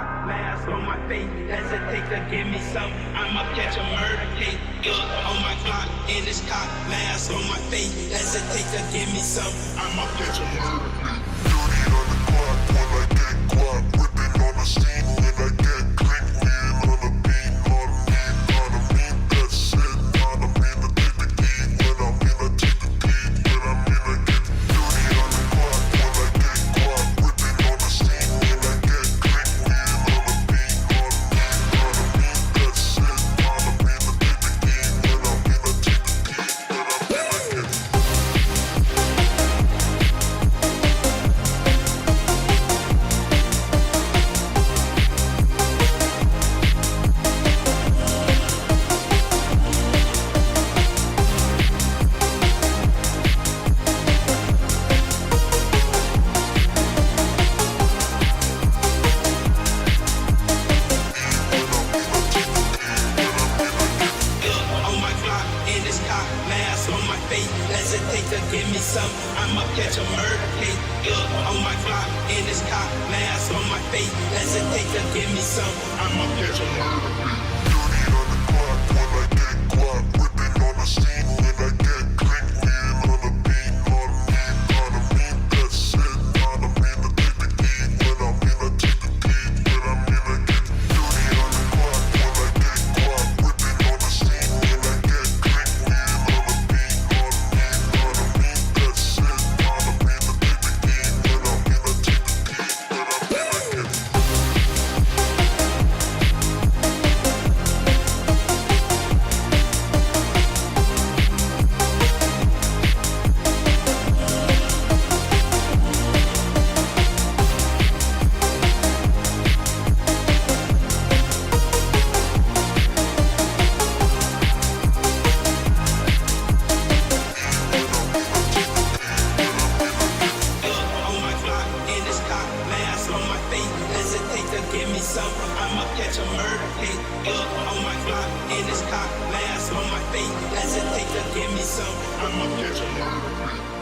cop, mask on my face, hesitate to give me some, I'ma catch a murder case. On my clock, in this cop, mask on my face, hesitate to give me some, I'ma catch a murder case. Dirty on the clock when I get guap, whipping on the scene when I get clean, wheel on the beat, on me, that's it, on me, I take the heat, when I'm in, I take the beat, when I'm in, I get dirty on the clock when I get guap, whipping on the scene when I get clean, wheel on the beat, on me, that's it, on me, I take the heat, when I'm in, I take the beat, when I'm in, I get on my clock, in this cop, mask on my face, hesitate to give me some, I'ma catch a murder case. On my clock, in this cop, mask on my face, hesitate to give me some, I'ma catch a murder case. dirty on the clock when I get guap, whipping on the scene when I get clean, wheel on the beat, on me, that's it, on me, I take the heat, when I'm in, I take the beat, when I'm in, I get dirty on the clock when I get guap, whipping on the scene when I get clean, wheel on the beat, on me, that's it, on me, I take the heat, when I'm in, I take the beat, when I'm in, I get on my clock, in this cop, mask on my face, hesitate to give me some, I'ma catch a murder case. On my clock, in this cop, mask on my face, hesitate to give me some, I'ma catch a murder case.